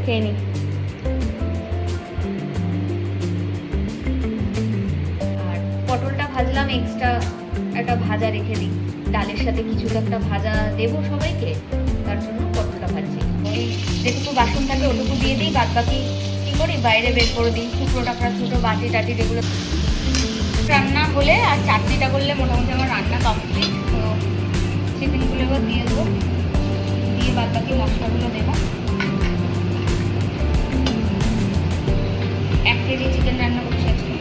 খেয়ে নিই। আর পটলটা ভাজলাম, এক্সট্রা একটা ভাজা রেখে দিই, ডালের সাথে কিছু তো একটা ভাজা দেবো সবাইকে, তার জন্য পটলটা ভাজছি। ওই যেটুকু বাসন থাকে ওটুকু দিয়ে দিই, বাদ বাকি কী করি বাইরে বের করে দিই। টুকরো টাকরা ছোটো বাটি টাটি যেগুলো রান্না হলে আর চাটনিটা করলে মোটামুটি আমার রান্না কমপ্লিট। তো চিকেনগুলোও দিয়ে দেবো, দিয়ে বাদ বাকি মশলাগুলো দেবো। 1 কেজি চিকেন রান্না করছি আজকে।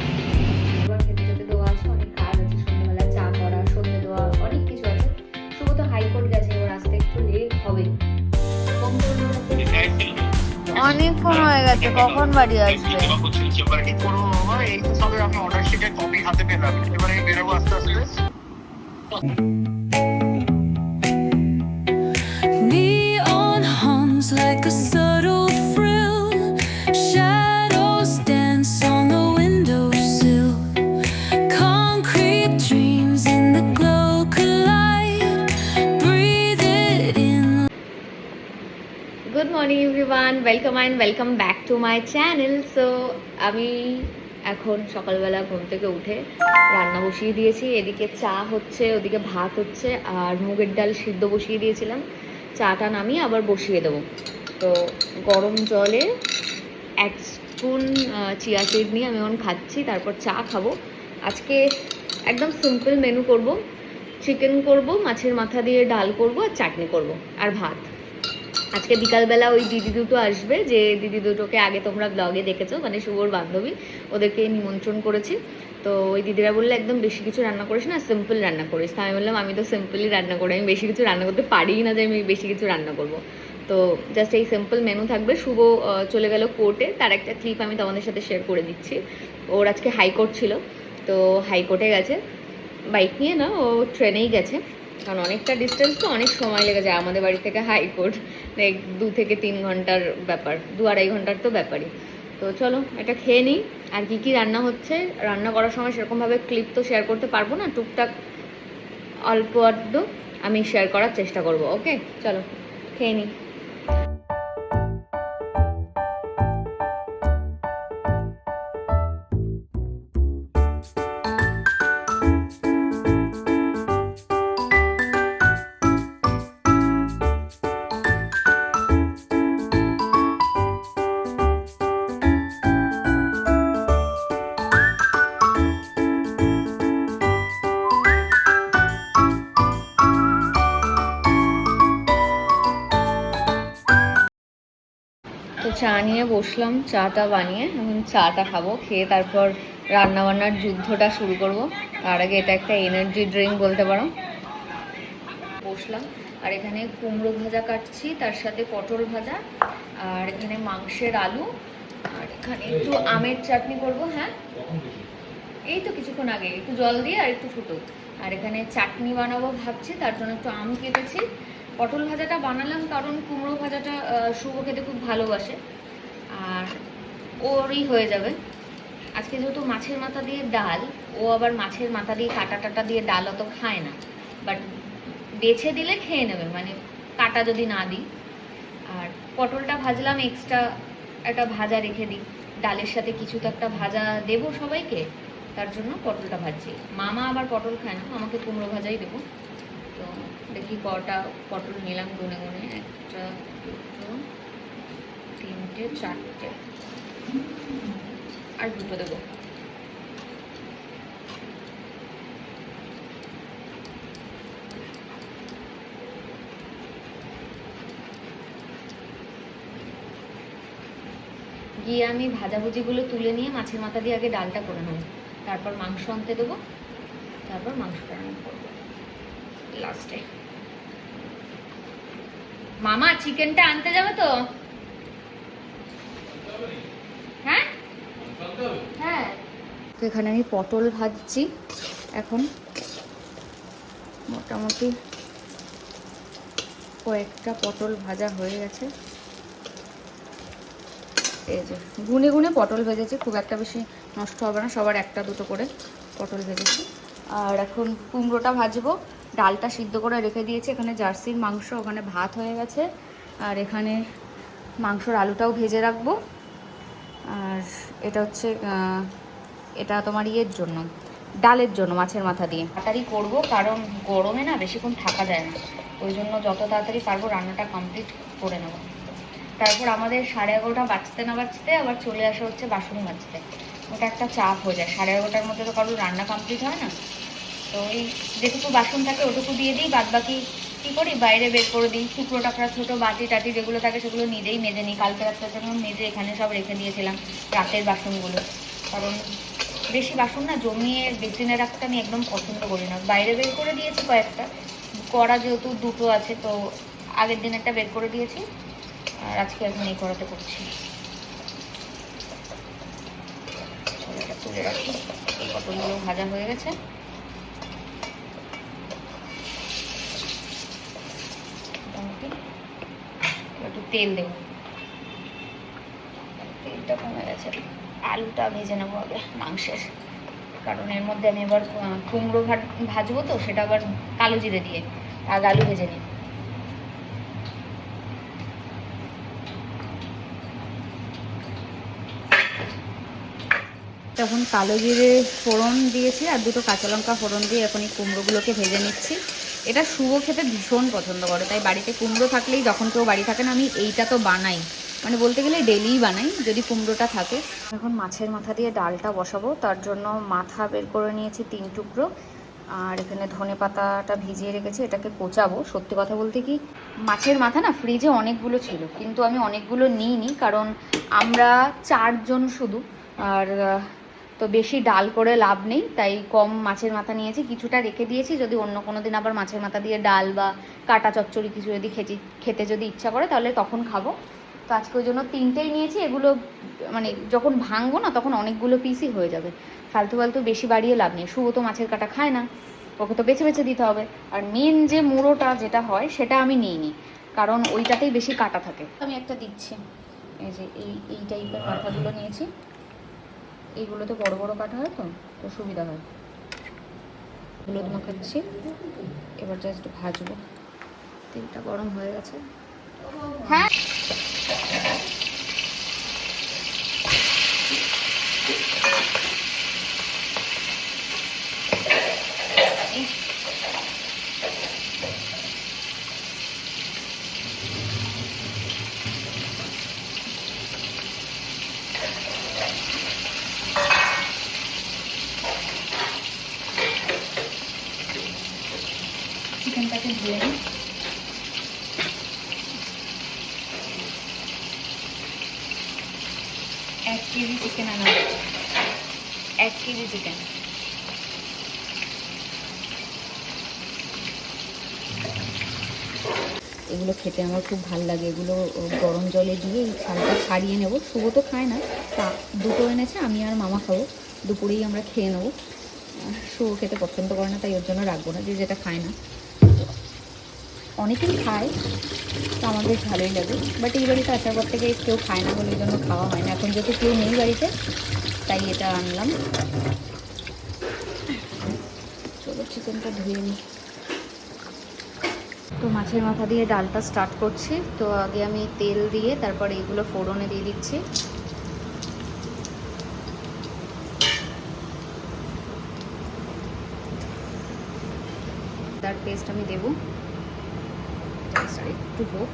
এবার খেতে খেতে দেওয়া আছে, অনেক কাজ আছে, সন্ধ্যেবেলা চা করা, সন্ধ্যে দেওয়া, অনেক কিছু আছে। শুভ তো হাইকোর্ট গেছে, এবার আসতে একটু লেট হবে। অনেকক্ষণ হয়ে গেছে, কখন বাড়ি আসবে? এই তো সবে আমি অর্ডার শিটে কপি হাতে পেলাম, এবারে বেরোবো আস্তে আস্তে। Neon hums like a subtle thrill. Shadows dance on the windowsill. Concrete dreams in the glow collide. Breathe it in. Good morning everyone, welcome back to my channel. So আমি এখন সকালবেলা ঘুম থেকে উঠে রান্না বসিয়ে দিয়েছি। এদিকে চা হচ্ছে, ওদিকে ভাত হচ্ছে, আর মুগের ডাল সিদ্ধ বসিয়ে দিয়েছিলাম। চাটা নামিয়ে আবার বসিয়ে দেবো। তো গরম জলে 1 স্পুন চিয়া সিড নিয়ে আমি এখন খাচ্ছি, তারপর চা খাবো। আজকে একদম সিম্পল মেনু করব, চিকেন করব, মাছের মাথা দিয়ে ডাল করব, আর চাটনি করব, আর ভাত। আজকে বিকালবেলা ওই দিদি দুটো আসবে, যে দিদি দুটোকে আগে তোমরা ব্লগে দেখেছো, মানে শুভর বান্ধবী, ওদেরকে নিমন্ত্রণ করেছি। তো ওই দিদিরা বললে একদম বেশি কিছু রান্না করিস না, সিম্পল রান্না করিস। তো আমি বললাম আমি তো সিম্পলই রান্না করি, আমি বেশি কিছু রান্না করতে পারিই না যে আমি বেশি কিছু রান্না করব। তো জাস্ট এই সিম্পল মেনু থাকবে। শুভ চলে গেল কোর্টে, তার একটা ক্লিপ আমি তোমাদের সাথে শেয়ার করে দিচ্ছি। ওর আজকে হাইকোর্ট ছিল, তো হাইকোর্টে গেছে বাইক নিয়ে, না ও ট্রেনেই গেছে, কারণ অনেকটা ডিস্টেন্স, তো অনেক সময় লেগে যায় আমাদের বাড়ি থেকে হাইকোর্ট, 2 থেকে 3 ঘন্টার ব্যাপার, 2-2.5 ঘন্টার তো ব্যাপারই। তো চলো এটা খেয়ে নিই। আর কি কি রান্না হচ্ছে, রান্না করার সময় সেরকমভাবে ক্লিপ তো শেয়ার করতে পারবো না, টুকটাক অল্প আধ আমি শেয়ার করার চেষ্টা করব। ওকে চলো খেয়ে নিই। তো চা নিয়ে বসলাম, চাটা বানিয়ে এখন চাটা খাবো, খেয়ে তারপর রান্নাবান্নার যুদ্ধটা শুরু করব। তার আগে এটা একটা এনার্জি ড্রিঙ্ক বলতে পারো। বসলাম, আর এখানে কুমড়ো ভাজা কাটছি, তার সাথে পটল ভাজা, আর এখানে মাংসের আলু, আর এখানে একটু আমের চাটনি করব। হ্যাঁ এই তো কিছুক্ষণ আগে, একটু জল দিয়ে আর একটু ফুটুক। আর এখানে চাটনি বানাবো ভাবছি, তার জন্য একটু আম কেটেছি। পটল ভাজাটা বানালাম কারণ কুমড়ো ভাজাটা শুভ খেতে খুব ভালোবাসে, আর ওরই হয়ে যাবে। আজকে যেহেতু মাছের মাথা দিয়ে ডাল, ও আবার মাছের মাথা দিয়ে কাটা টাটা দিয়ে ডাল অত খায় না, বাট বেছে দিলে খেয়ে নেবে, মানে কাটা যদি না দিই। আর পটলটা ভাজলাম, এক্সট্রা একটা ভাজা রেখে দিই, ডালের সাথে কিছু তো একটা ভাজা দেবো সবাইকে, তার জন্য পটলটা ভাজছি। মামা আবার পটল খায় না, আমাকে কুমড়ো ভাজাই দেবো। তো দেখি কটা পটল নিলাম গুনে গুনে, 1, 2, 3, 4, আর 2 দেবো। গিয়ে আমি ভাজাভুজিগুলো তুলে নিয়ে মাছের মাথা দিয়ে আগে ডালটা করে নেব, তারপর মাংস আনতে দেবো, তারপর মাংসটা রান্না করবো লাস্টে। মামা চিকেনটা আনতে যাবে তো? হ্যাঁ হ্যাঁ। তো এখানে আমি পটল ভাজছি এখন, মোটামুটি কয়েকটা পটল ভাজা হয়ে গেছে। এই যে গুনে গুনে পটল ভেজেছি, খুব একটা বেশি নষ্ট হবে না, সবার 1-2 করে পটল ভেজেছি। আর এখন কুমড়োটা ভাজবো, ডালটা সিদ্ধ করে রেখে দিয়েছি। এখানে জার্সির মাংস, ওখানে ভাত হয়ে গেছে, আর এখানে মাংসর আলুটাও ভেজে রাখবো। আর এটা হচ্ছে এটা তোমার ইয়ের জন্য, ডালের জন্য, মাছের মাথা দিয়ে তাড়াতাড়ি করবো, কারণ গরমে না বেশিক্ষণ থাকা যায় না, ওই জন্য যত তাড়াতাড়ি পারবো রান্নাটা কমপ্লিট করে নেবো। তারপর আমাদের 11:30 বাজতে না বাজতে আবার চলে আসা হচ্ছে বাসন মাজতে। ওটা একটা চাপ হয়ে যায়, 11:30টার মধ্যে তো কারোর রান্না কমপ্লিট হয় না। তো ওই যেটুকু বাসন থাকে ওটুকু দিয়ে দিই, বাদ বাকি কী করি বাইরে বের করে দিই। টুকরো টাকরা ছোটো বাটি টাটি যেগুলো থাকে সেগুলো নিজেই মেজে নিই। কালকে রাত্রের জন্য মেজে এখানে সব রেখে দিয়েছিলাম রাতের বাসনগুলো, কারণ বেশি বাসন না জমিয়ে বেসিনে রাখতে আমি একদম পছন্দ করি না। বাইরে বের করে দিয়েছি কয়েকটা, কড়া যেহেতু দুটো আছে তো আগের দিন একটা বের করে দিয়েছি, আর আজকে এখন এই কড়াতে করছি। এটা তুলে রাখি, এই পটলগুলো ভাজা হয়ে গেছে। একটু তেল দেবো, তেলটা কমে গেছে। আলুটা ভেজে নেবো আগে মাংসের, কারণ এর মধ্যে আমি আবার কুমড়ো ভাজবো, তো সেটা আবার কালো জিরে দিয়ে। আগে আলু ভেজে নিই। তখন কালো জিরে ফোড়ন দিয়েছি আর দুটো কাঁচা লঙ্কা ফোড়ন দিয়ে এখন এই কুমড়োগুলোকে ভেজে নিচ্ছি। এটা শুভ খেতে ভীষণ পছন্দ করে, তাই বাড়িতে কুমড়ো থাকলেই, যখন কেউ বাড়ি থাকে না, আমি এইটা তো বানাই, মানে বলতে গেলে ডেলিই বানাই যদি কুমড়োটা থাকে। এখন মাছের মাথা দিয়ে ডালটা বসাবো, তার জন্য মাথা বের করে নিয়েছি 3 টুকরো, আর এখানে ধনে পাতাটা ভিজিয়ে রেখেছি, এটাকে কোচাবো। সত্যি কথা বলতে কি, মাছের মাথা না ফ্রিজে অনেকগুলো ছিল, কিন্তু আমি অনেকগুলো নিইনি, কারণ আমরা 4 জন শুধু, আর তো বেশি ডাল করে লাভ নেই, তাই কম মাছের মাথা নিয়েছি। কিছুটা রেখে দিয়েছি, যদি অন্য কোনো দিন আবার মাছের মাথা দিয়ে ডাল বা কাটা চচ্চড়ি কিছু যদি খেতে যদি ইচ্ছা করে তাহলে তখন খাবো। তো আজকে ওই জন্য 3টেই নিয়েছি। এগুলো মানে যখন ভাঙবো না তখন অনেকগুলো পিসই হয়ে যাবে, ফালতু ফালতু বেশি বাড়িয়ে লাভ নেই। শুভ তো মাছের কাটা খায় না, ওকে তো বেছে বেছে দিতে হবে। আর মেন যে মুড়োটা যেটা হয় সেটা আমি নিইনি, কারণ ওইটাতেই বেশি কাটা থাকে। আমি একটা দিচ্ছি, এই যে এই টাইপের কাঁটাগুলো নিয়েছি, এইগুলোতে বড় বড় কাটা হয়, তো সুবিধা হয়। হলুদ মাখাচ্ছি, এবার জাস্ট ভাজবো। তেলটা গরম হয়ে গেছে। হ্যাঁ, চিকেনটাকে ধুয়ে নিই। 1 কেজি চিকেন আনা, 1 কেজি চিকেন। এগুলো খেতে আমার খুব ভালো লাগে, এগুলো গরম জলে দিয়ে এই ছালটা ছাড়িয়ে নেব। শুভ তো খায় না, তা দুটো এনেছে, আমি আর মামা খাবো, দুপুরেই আমরা খেয়ে নেবো। শুভ খেতে পছন্দ করে না, তাই ওর জন্য রাখবো না, যে যেটা খায় না। অনেকেই খায়, তো আমার বেশ ভালোই লাগে, বাট এই বাড়িতে আসার পর থেকে কেউ খায় না বলে, এই জন্য খাওয়া হয় না। এখন যেহেতু কেউ নেই বাড়িতে, তাই এটা আনলাম। চলো চিকেনটা ধুয়ে নিই। তো মাছের মাথা দিয়ে ডালটা স্টার্ট করছি। তো আগে আমি তেল দিয়ে তারপর এইগুলো ফোড়নে দিয়ে দিচ্ছি। তার পেস্ট আমি দেবো, একটু হোক।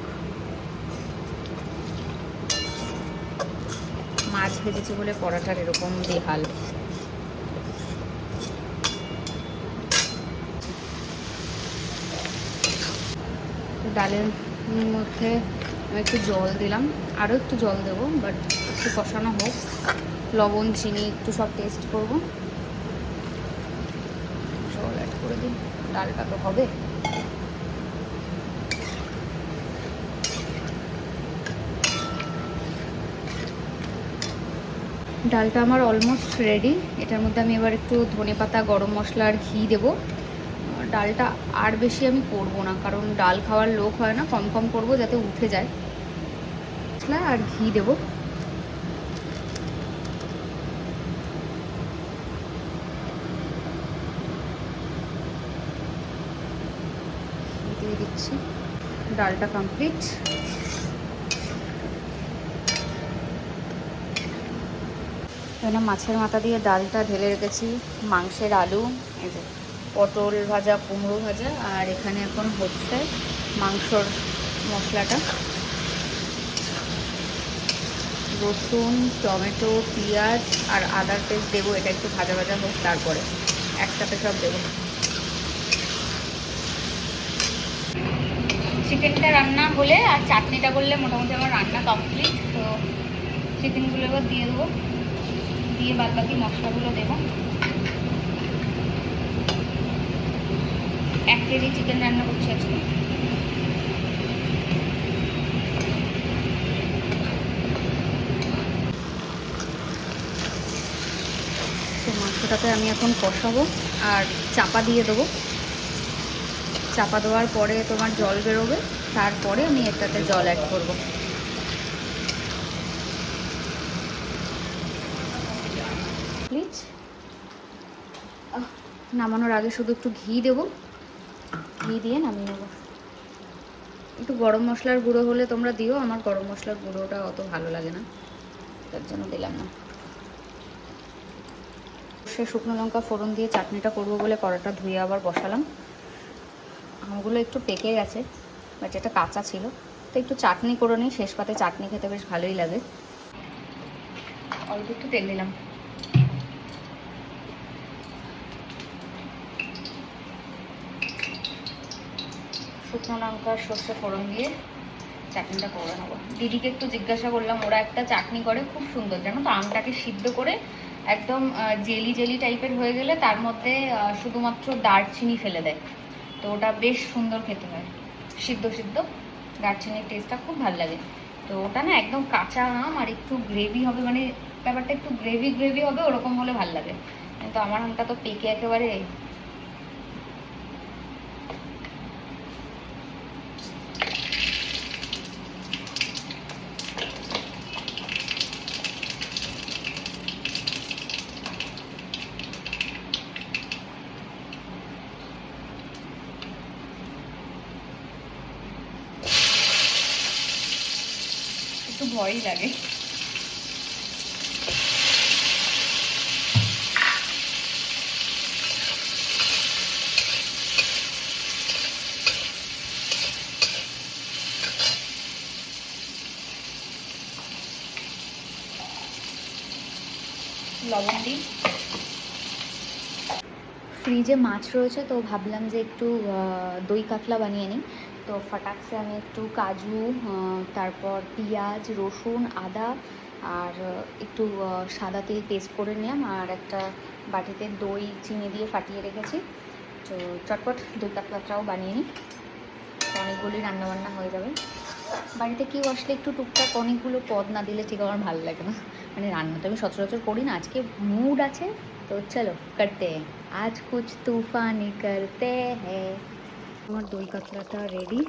মাছ ভেজেছি বলে পরাটার এরকম বেহাল। ডালের মধ্যে আমি একটু জল দিলাম, আরও একটু জল দেবো, বাট একটু কষানো হোক। লবণ চিনি একটু সব টেস্ট করব। জল অ্যাড করে দিই, ডালটা তো হবে। ডালটা আমার অলমোস্ট রেডি। এটার মধ্যে আমি এবার একটু ধনেপাতা, গরম মশলা আর ঘি দেবো। ডালটা আর বেশি আমি করবো না, কারণ ডাল খাওয়ার লোক হয় না, কম কম করবো যাতে উঠে যায়। মশলা আর ঘি দেবো। দিয়ে দিচ্ছি। ডালটা কমপ্লিট। এখানে মাছের মাথা দিয়ে ডালটা ঢেলে রেখেছি, মাংসের আলু, এই যে পটল ভাজা, কুমড়ো ভাজা, আর এখানে এখন হচ্ছে মাংসর মশলাটা। রসুন, টমেটো, পেঁয়াজ আর আদার পেস্ট দেবো, এটা একটু ভাজা ভাজা হোক, তারপরে একসাথে সব দেবো। চিকেনটা রান্না হলে আর চাটনিটা করলে মোটামুটি আমার রান্না কমপ্লিট। তো চিকেনগুলো এবার দিয়ে দেবো, দিয়ে বাদ বাকি মশলাগুলো দেবো। 1 কেজি চিকেন রান্না করছি আজকে। তো মাংসটাকে আমি এখন কষাবো আর চাপা দিয়ে দেবো। চাপা দেওয়ার পরে তোমার জল বেরোবে, তারপরে আমি এটাতে জল অ্যাড করব। প্লিজ নামানোর আগে শুধু একটু ঘি দেবো, ঘি দিয়ে নামিয়ে নেবো। একটু গরম মশলার গুঁড়ো হলে তোমরা দিও, আমার গরম মশলার গুঁড়োটা অত ভালো লাগে না, তার জন্য দিলাম না। সে শুকনো লঙ্কা ফোড়ন দিয়ে চাটনিটা করবো বলে কড়াটা ধুয়ে আবার বসালাম। আমগুলো একটু পেকে গেছে, বাট এটা কাঁচা ছিল, তো একটু চাটনি করে নিই। শেষ পাতে চাটনি খেতে বেশ ভালোই লাগে। অল্প একটু তেল দিলাম। শুকনো লঙ্কা সর্ষে ফোড়ন দিয়ে চাটনিটা করে নেবো। দিদিকে একটু জিজ্ঞাসা করলাম, ওরা একটা চাটনি করে খুব সুন্দর, জানো তো, আমটাকে সিদ্ধ করে একদম জেলি জেলি টাইপের হয়ে গেলে তার মধ্যে শুধুমাত্র দারচিনি ফেলে দেয়, তো ওটা বেশ সুন্দর খেতে হয়। সিদ্ধ সিদ্ধ দারচিনির টেস্টটা খুব ভালো লাগে। তো ওটা না একদম কাঁচা আম আর একটু গ্রেভি হবে, মানে ব্যাপারটা একটু গ্রেভি গ্রেভি হবে, ওরকম হলে ভালো লাগে। কিন্তু আমার আমটা তো পেকে একেবারে। একটু ভয়ই লাগে। লবণ দিই। ফ্রিজে মাছ রয়েছে, তো ভাবলাম যে একটু দই কাতলা বানিয়ে নিই। তো ফটাকসে আমি একটু কাজু, তারপর পেঁয়াজ, রসুন, আদা আর একটু সাদা তেল পেস্ট করে নিলাম, আর একটা বাটিতে দই চিনি দিয়ে ফাটিয়ে রেখেছি। তো চটপট দই কাতলাটাও বানিয়ে নিই, অনেকগুলি রান্নাবান্না হয়ে যাবে। বাড়িতে কেউ আসলে একটু টুকটাক অনেকগুলো পদ না দিলে ঠিক আমার ভালো লাগে না। মানে রান্না তো আমি সচরাচর করি না, আজকে মুড আছে তো চলো করতে হ্যাঁ, আজ কুছ তুফানি করতে হ্যাঁ। আমার দই কাতলাটা রেডি,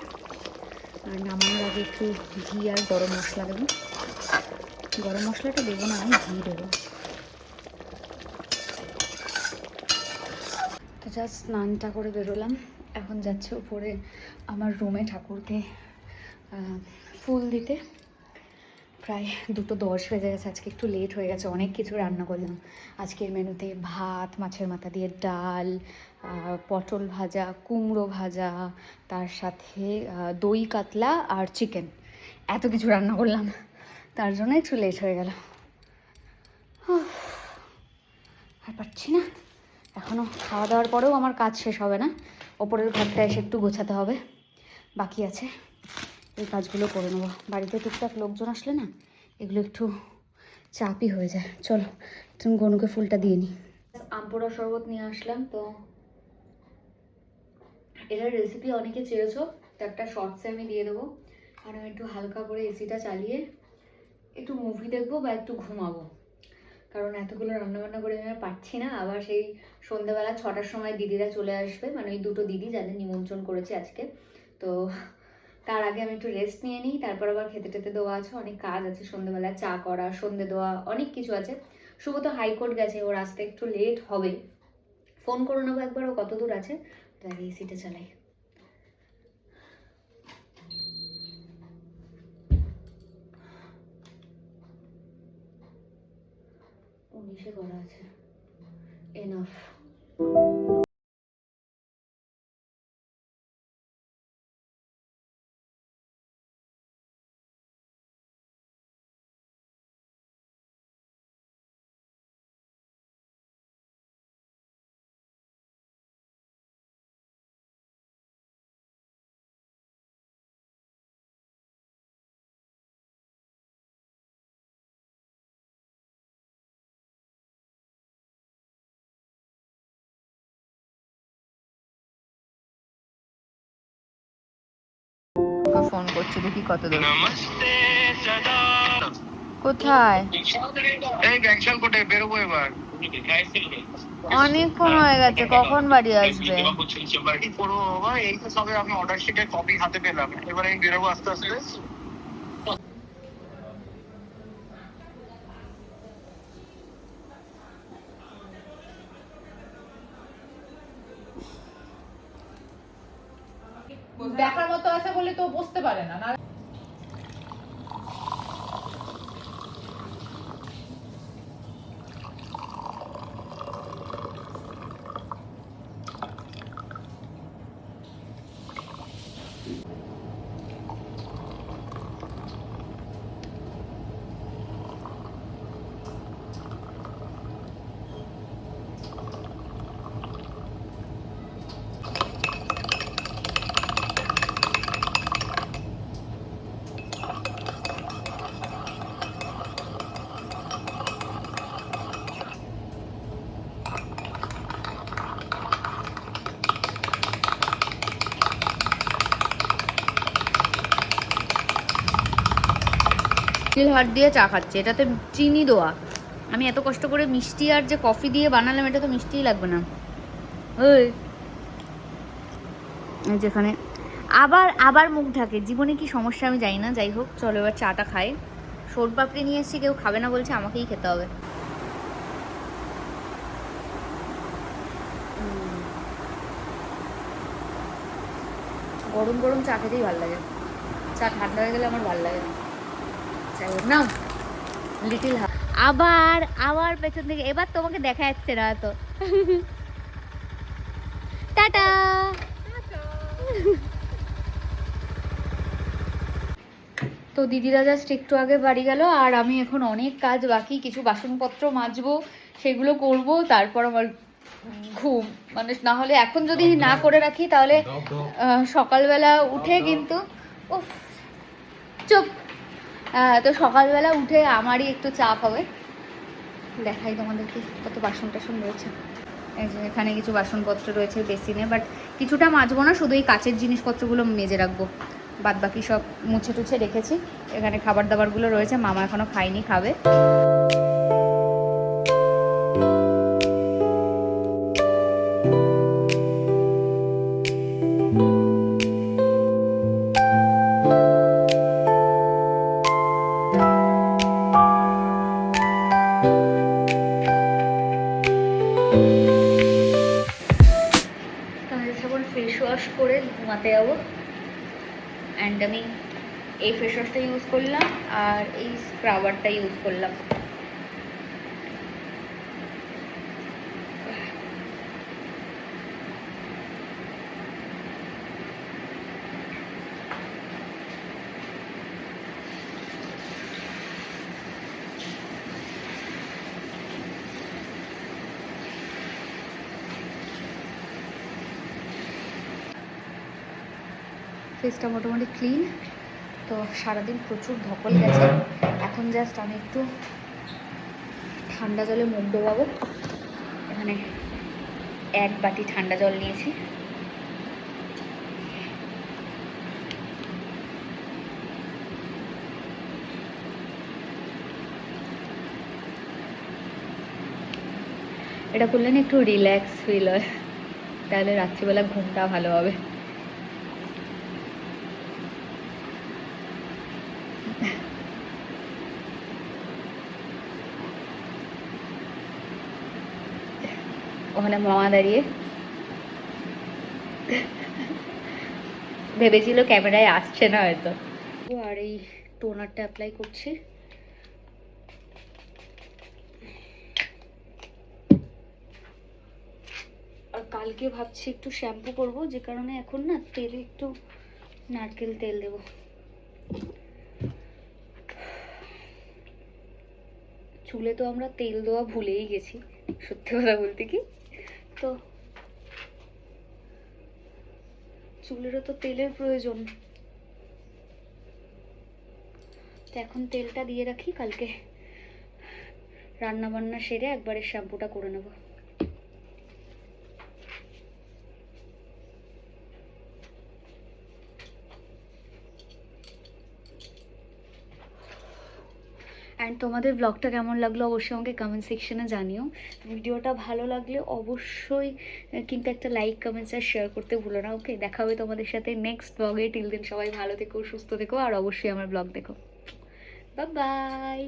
আর নামানোর আগে একটু ঘি আর গরম মশলা দেবো। গরম মশলাটা দেবো না, আমি ঘি দেবো। তো জাস্ট স্নানটা করে বেরোলাম, এখন যাচ্ছে উপরে আমার রুমে ঠাকুরকে ফুল দিতে। প্রায় 2:10 বেজে গেছে, আজকে একটু লেট হয়ে গেছে, অনেক কিছু রান্না করলাম আজকের মেনুতে। ভাত, মাছের মাথা দিয়ে ডাল, পটল ভাজা, কুমড়ো ভাজা, তার সাথে দই কাতলা আর চিকেন, এত কিছু রান্না করলাম, তার জন্য একটু লেট হয়ে গেল। আর পারছি না, এখনও খাওয়া দাওয়ার পরেও আমার কাজ শেষ হবে না। ওপরের ঘরটা এসে একটু গোছাতে হবে, বাকি আছে, এই কাজগুলো করে নেবো। বাড়িতে টুকটাক লোকজন আসলে না এগুলো একটু চাপই হয়ে যায়। চলো তুমি গনুকে ফুলটা দিয়ে নিই। আমপোড়া শরবত নিয়ে আসলাম, তো এটার রেসিপি অনেকে চেয়েছো, তো একটা শর্টসে আমি দিয়ে দেবো। আর আমি একটু হালকা করে এসিটা চালিয়ে একটু মুভি দেখবো বা একটু ঘুমাবো, কারণ এতগুলো রান্নাবান্না করে আমি আর পারছি না। আবার সেই সন্ধ্যাবেলা 6টার সময় দিদিরা চলে আসবে, মানে ওই দুটো দিদি যাদের নিমন্ত্রণ করেছি আজকে। তো তার আগে আমি একটু রেস্ট নিয়ে নিই, তারপর আবার খেতে টেতে দেওয়া আছে, অনেক কাজ আছে, সন্ধ্যেবেলা চা করা, সন্ধে দেওয়া, অনেক কিছু আছে। শুভ তো হাইকোর্ট গেছে, ওর আসতে একটু লেট হবে, ফোন করে নেবো একবার ও কত দূর আছে। তাই এসিটা চালাই। 19-এ করা আছে, এনাফ। ফোন করছে, দেখি কত দূর। কোথায়? এই ব্যাংশাল কোটে বেরোবো এবার। অনেকক্ষণ হয়ে গেছে, কখন বাড়ি আসবে? এই তো সবে আমি অর্ডার শিটের কপি হাতে পেলাম, এবার আমি বেরোবো আস্তে আস্তে। দেখার মতো আছে বলে তো বসতে পারে না। হাট দিয়ে চা খাচ্ছে, এটাতে চিনি দেওয়া। আমি এত কষ্ট করে মিষ্টি আর যে কফি দিয়ে বানালাম, এটা তো মিষ্টিই লাগবে না। ওই যেখানে আবার আবার মুখ ঢাকে, জীবনে কি সমস্যা আমি জানি না। যাই হোক, চলো এবার চাটা খাই। শোট পাপড়ি নিয়ে এসেছি, কেউ খাবে না বলছে, আমাকেই খেতে হবে। গরম গরম চা খেতেই ভালো লাগে, চা ঠান্ডা হয়ে গেলে আমার ভালো লাগে না। যাই হোক, নাও লিটিল হার্ট। আবার আবার পেছন থেকে, এবার তোমাকে দেখা যাচ্ছে না তো। টাটা। তো দিদিরা জাস্ট একটু আগে বাড়ি গেল, আর আমি এখন অনেক কাজ বাকি, কিছু বাসনপত্র মাজবো, সেগুলো করব, তারপর আমার ঘুম। মানে না হলে এখন যদি না করে রাখি তাহলে সকালবেলা উঠে কিন্তু উফ চুপ। তো সকালবেলা উঠে আমারই একটু চাপ হবে। দেখাই তোমাদেরকে কত বাসন টাসন রয়েছে। এই যে এখানে কিছু বাসনপত্র রয়েছে বেসিনে, বাট কিছুটা মাজবো না, শুধু এই কাচের জিনিসপত্রগুলো মেজে রাখবো। বাদ বাকি সব মুছে টুছে রেখেছি। এখানে খাবার দাবারগুলো রয়েছে, মামা এখনো খায়নি, খাবে। ফেস ওয়াশ করে ঘুমাতে যাবো। অ্যান্ড আমি এই ফেস ওয়াশটা ইউজ করলাম আর এই স্ক্রাবারটা ইউজ করলাম। ফেসটা মোটামুটি ক্লিন। তো সারাদিন প্রচুর ধকল গেছে, এখন জাস্ট আমি একটু ঠান্ডা জলে মুখ ডোবাবো। এখানে 1 বাটি ঠান্ডা জল নিয়েছি। এটা করলে না একটু রিল্যাক্স ফিল হয়, তাহলে রাত্রিবেলা ঘুমটা ভালো হবে। ওখানে মামা দাঁড়িয়ে ভেবেছিল ক্যামেরায় আসছে না হয়তো। আর এই টোনারটা অ্যাপ্লাই করছি। কালকে ভাবছি একটু শ্যাম্পু করব, যে কারণে এখন না তেলে একটু নারকেল তেল দেব। চুলে তো আমরা তেল দেওয়া ভুলেই গেছি, সত্যি কথা বলতে কি। তো চুলেরও তো তেলের প্রয়োজন, তো এখন তেলটা দিয়ে রাখি, কালকে রান্না বান্না সেরে একবারে শ্যাম্পুটা করে নেব। অ্যান্ড তোমাদের ব্লগটা কেমন লাগলো অবশ্যই আমাকে কমেন্ট সেকশনে জানিও। ভিডিওটা ভালো লাগলে অবশ্যই কিন্তু একটা লাইক, কমেন্টস আর শেয়ার করতে ভুলো না। ওকে, দেখা হবে তোমাদের সাথে নেক্সট ব্লগে। টিল দিন সবাই ভালো থেকো, সুস্থ থেকো, আর অবশ্যই আমার ব্লগ দেখো। Bye bye.